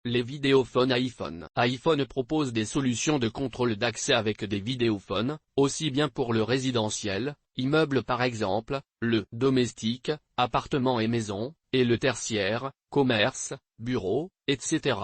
Les vidéophones iPhone. iPhone propose des solutions de contrôle d'accès avec des vidéophones, aussi bien pour le résidentiel, immeuble par exemple, le domestique, appartement et maison, et le tertiaire, commerce, bureau, etc.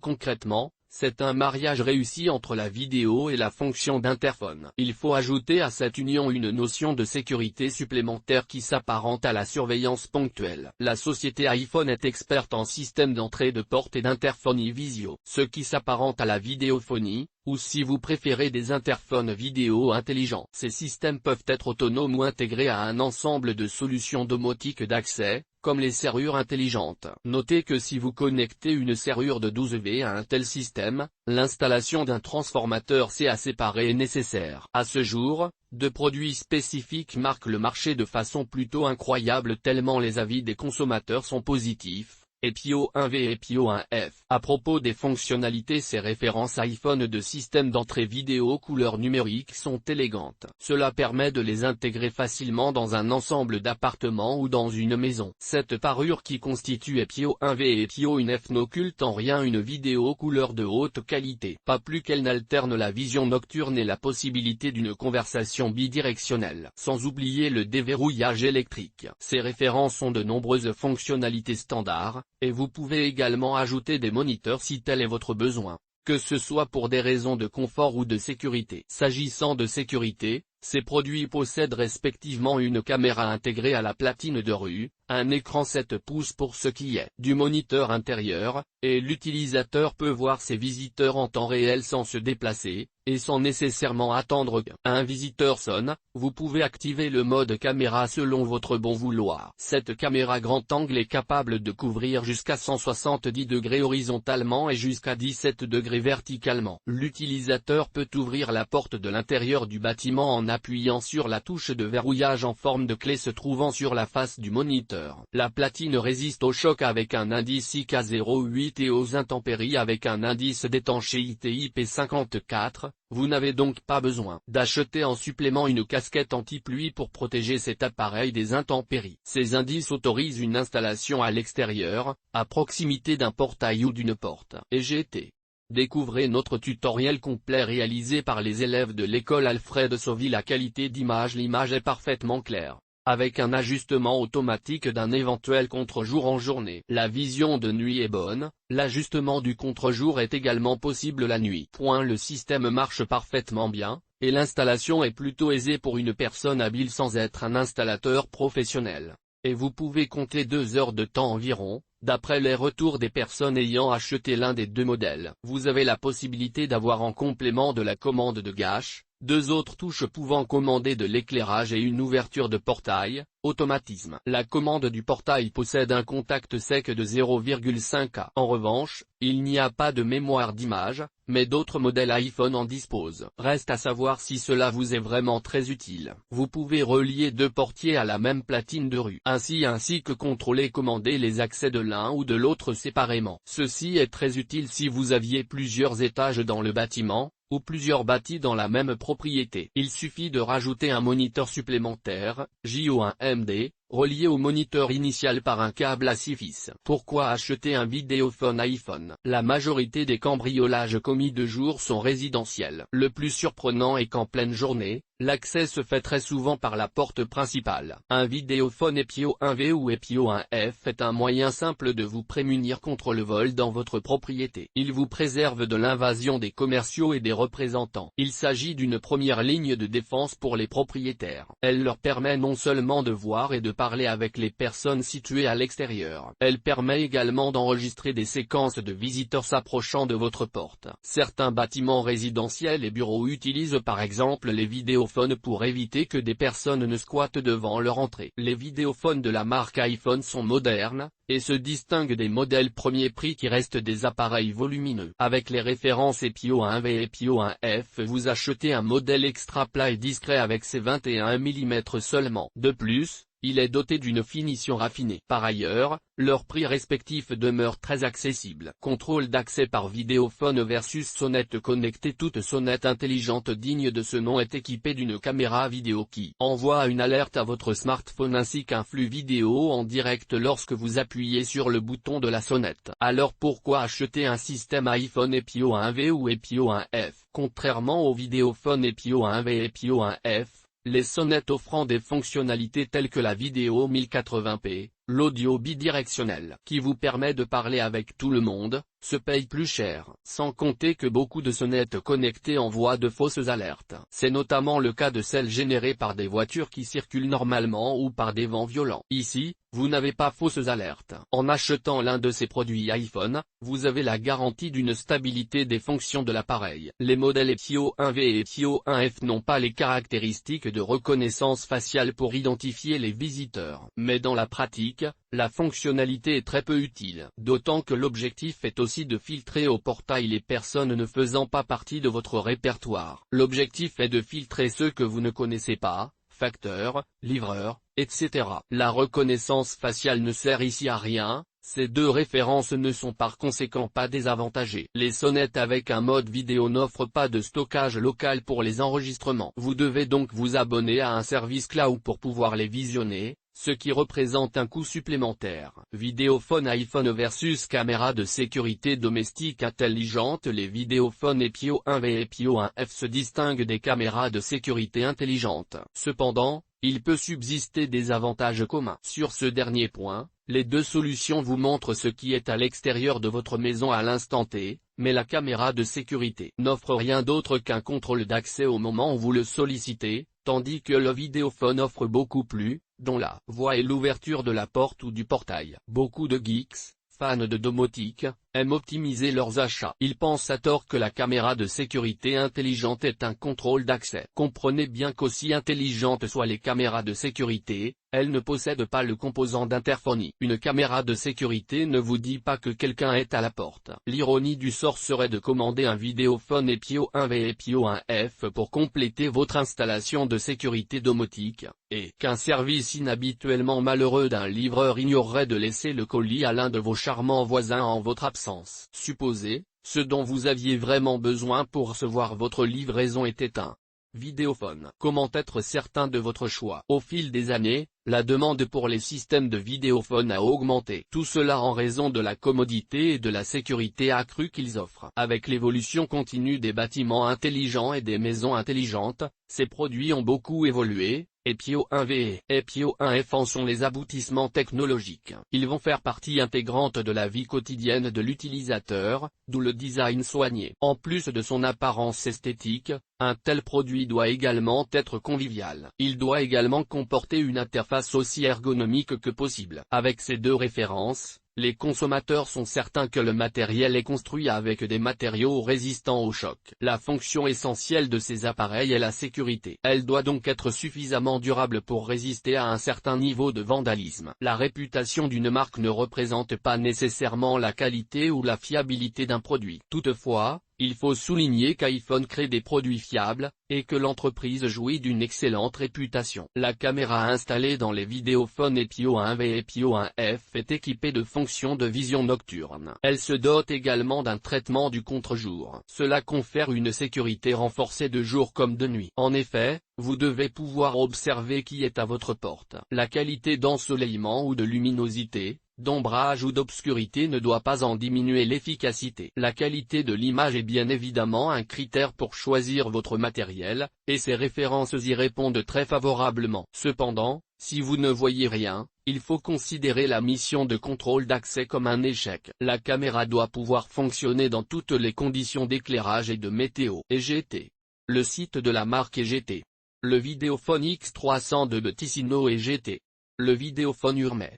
Concrètement, c'est un mariage réussi entre la vidéo et la fonction d'interphone. Il faut ajouter à cette union une notion de sécurité supplémentaire qui s'apparente à la surveillance ponctuelle. La société iPhone est experte en système d'entrée de porte et d'interphonie visio, ce qui s'apparente à la vidéophonie, ou si vous préférez des interphones vidéo intelligents. Ces systèmes peuvent être autonomes ou intégrés à un ensemble de solutions domotiques d'accès, comme les serrures intelligentes. Notez que si vous connectez une serrure de 12V à un tel système, l'installation d'un transformateur C à séparer est nécessaire. À ce jour, deux produits spécifiques marquent le marché de façon plutôt incroyable tellement les avis des consommateurs sont positifs. Epio 1V et Epio 1F. À propos des fonctionnalités, ces références iPhone de système d'entrée vidéo couleur numérique sont élégantes. Cela permet de les intégrer facilement dans un ensemble d'appartements ou dans une maison. Cette parure qui constitue Epio 1V et Epio 1F n'occulte en rien une vidéo couleur de haute qualité, pas plus qu'elle n'alterne la vision nocturne et la possibilité d'une conversation bidirectionnelle. Sans oublier le déverrouillage électrique. Ces références ont de nombreuses fonctionnalités standards, et vous pouvez également ajouter des moniteurs si tel est votre besoin, que ce soit pour des raisons de confort ou de sécurité. S'agissant de sécurité, ces produits possèdent respectivement une caméra intégrée à la platine de rue, un écran 7 pouces pour ce qui est du moniteur intérieur, et l'utilisateur peut voir ses visiteurs en temps réel sans se déplacer, et sans nécessairement attendre qu'un visiteur sonne. Vous pouvez activer le mode caméra selon votre bon vouloir. Cette caméra grand angle est capable de couvrir jusqu'à 170 degrés horizontalement et jusqu'à 17 degrés verticalement. L'utilisateur peut ouvrir la porte de l'intérieur du bâtiment en appuyant sur la touche de verrouillage en forme de clé se trouvant sur la face du moniteur. La platine résiste au choc avec un indice IK08 et aux intempéries avec un indice d'étanchéité IP54. Vous n'avez donc pas besoin d'acheter en supplément une casquette anti-pluie pour protéger cet appareil des intempéries. Ces indices autorisent une installation à l'extérieur, à proximité d'un portail ou d'une porte. EGT. Découvrez notre tutoriel complet réalisé par les élèves de l'école Alfred Sauvy. La qualité d'image. L'image est parfaitement claire, avec un ajustement automatique d'un éventuel contre-jour en journée. La vision de nuit est bonne, l'ajustement du contre-jour est également possible la nuit. Le système marche parfaitement bien, et l'installation est plutôt aisée pour une personne habile sans être un installateur professionnel. Et vous pouvez compter 2 heures de temps environ, d'après les retours des personnes ayant acheté l'un des deux modèles. Vous avez la possibilité d'avoir en complément de la commande de gâche, 2 autres touches pouvant commander de l'éclairage et une ouverture de portail, automatisme. La commande du portail possède un contact sec de 0,5 A. En revanche, il n'y a pas de mémoire d'image, mais d'autres modèles iPhone en disposent. Reste à savoir si cela vous est vraiment très utile. Vous pouvez relier 2 portiers à la même platine de rue, ainsi que contrôler et commander les accès de l'un ou de l'autre séparément. Ceci est très utile si vous aviez plusieurs étages dans le bâtiment, ou plusieurs bâtis dans la même propriété. Il suffit de rajouter un moniteur supplémentaire, JO1MD, relié au moniteur initial par un câble à 6 fils. Pourquoi acheter un vidéophone iPhone? La majorité des cambriolages commis de jour sont résidentiels. Le plus surprenant est qu'en pleine journée, l'accès se fait très souvent par la porte principale. Un vidéophone Epio 1V ou Epio 1F est un moyen simple de vous prémunir contre le vol dans votre propriété. Il vous préserve de l'invasion des commerciaux et des représentants. Il s'agit d'une première ligne de défense pour les propriétaires. Elle leur permet non seulement de voir et de parler avec les personnes situées à l'extérieur. Elle permet également d'enregistrer des séquences de visiteurs s'approchant de votre porte. Certains bâtiments résidentiels et bureaux utilisent par exemple les vidéophones pour éviter que des personnes ne squattent devant leur entrée. Les vidéophones de la marque iPhone sont modernes, et se distinguent des modèles premier prix qui restent des appareils volumineux. Avec les références Epio 1V et Epio 1F, vous achetez un modèle extra plat et discret avec ses 21 mm seulement. De plus, il est doté d'une finition raffinée. Par ailleurs, leurs prix respectifs demeurent très accessibles. Contrôle d'accès par vidéophone versus sonnette connectée. Toute sonnette intelligente digne de ce nom est équipée d'une caméra vidéo qui envoie une alerte à votre smartphone ainsi qu'un flux vidéo en direct lorsque vous appuyez sur le bouton de la sonnette. Alors pourquoi acheter un système iPhone EPIO 1V ou EPIO 1F? Contrairement aux vidéophones EPIO 1V et EPIO 1F, les sonnettes offrant des fonctionnalités telles que la vidéo 1080p, l'audio bidirectionnel qui vous permet de parler avec tout le monde, se payent plus cher. Sans compter que beaucoup de sonnettes connectées envoient de fausses alertes. C'est notamment le cas de celles générées par des voitures qui circulent normalement ou par des vents violents. Ici, vous n'avez pas fausses alertes. En achetant l'un de ces produits iPhone, vous avez la garantie d'une stabilité des fonctions de l'appareil. Les modèles EPIO 1V et EPIO 1F n'ont pas les caractéristiques de reconnaissance faciale pour identifier les visiteurs. Mais dans la pratique, la fonctionnalité est très peu utile. D'autant que l'objectif est aussi de filtrer au portail les personnes ne faisant pas partie de votre répertoire. L'objectif est de filtrer ceux que vous ne connaissez pas, facteurs, livreurs, etc. La reconnaissance faciale ne sert ici à rien, ces deux références ne sont par conséquent pas désavantagées. Les sonnettes avec un mode vidéo n'offrent pas de stockage local pour les enregistrements. Vous devez donc vous abonner à un service cloud pour pouvoir les visionner, ce qui représente un coût supplémentaire. Vidéophone iPhone versus caméra de sécurité domestique intelligente. Les vidéophones EPIO 1V et EPIO 1F se distinguent des caméras de sécurité intelligentes. Cependant, il peut subsister des avantages communs. Sur ce dernier point, les deux solutions vous montrent ce qui est à l'extérieur de votre maison à l'instant T, mais la caméra de sécurité n'offre rien d'autre qu'un contrôle d'accès au moment où vous le sollicitez, tandis que le vidéophone offre beaucoup plus, dont la voix et l'ouverture de la porte ou du portail. Beaucoup de geeks, fans de domotique, aiment optimiser leurs achats. Ils pensent à tort que la caméra de sécurité intelligente est un contrôle d'accès. Comprenez bien qu'aussi intelligentes soient les caméras de sécurité, elles ne possèdent pas le composant d'interphonie. Une caméra de sécurité ne vous dit pas que quelqu'un est à la porte. L'ironie du sort serait de commander un vidéophone EPIO 1V et EPIO 1F pour compléter votre installation de sécurité domotique, et qu'un service inhabituellement malheureux d'un livreur ignorerait de laisser le colis à l'un de vos charmants voisins en votre absence. Supposez, ce dont vous aviez vraiment besoin pour recevoir votre livraison était un vidéophone. Comment être certain de votre choix? Au fil des années, la demande pour les systèmes de vidéophone a augmenté. Tout cela en raison de la commodité et de la sécurité accrue qu'ils offrent. Avec l'évolution continue des bâtiments intelligents et des maisons intelligentes, ces produits ont beaucoup évolué. EPIO 1V et EPIO 1F en sont les aboutissements technologiques. Ils vont faire partie intégrante de la vie quotidienne de l'utilisateur, d'où le design soigné. En plus de son apparence esthétique, un tel produit doit également être convivial. Il doit également comporter une interface aussi ergonomique que possible. Avec ces deux références, les consommateurs sont certains que le matériel est construit avec des matériaux résistants au choc. La fonction essentielle de ces appareils est la sécurité. Elle doit donc être suffisamment durable pour résister à un certain niveau de vandalisme. La réputation d'une marque ne représente pas nécessairement la qualité ou la fiabilité d'un produit. Toutefois, il faut souligner qu'iPhone crée des produits fiables, et que l'entreprise jouit d'une excellente réputation. La caméra installée dans les vidéophones EPIO 1V et EPIO 1F est équipée de fonctions de vision nocturne. Elle se dote également d'un traitement du contre-jour. Cela confère une sécurité renforcée de jour comme de nuit. En effet, vous devez pouvoir observer qui est à votre porte. La qualité d'ensoleillement ou de luminosité, d'ombrage ou d'obscurité ne doit pas en diminuer l'efficacité. La qualité de l'image est bien évidemment un critère pour choisir votre matériel, et ces références y répondent très favorablement. Cependant, si vous ne voyez rien, il faut considérer la mission de contrôle d'accès comme un échec. La caméra doit pouvoir fonctionner dans toutes les conditions d'éclairage et de météo. EGT. Le site de la marque EGT. Le vidéophone X300 de Ticino EGT. Le vidéophone Urmay.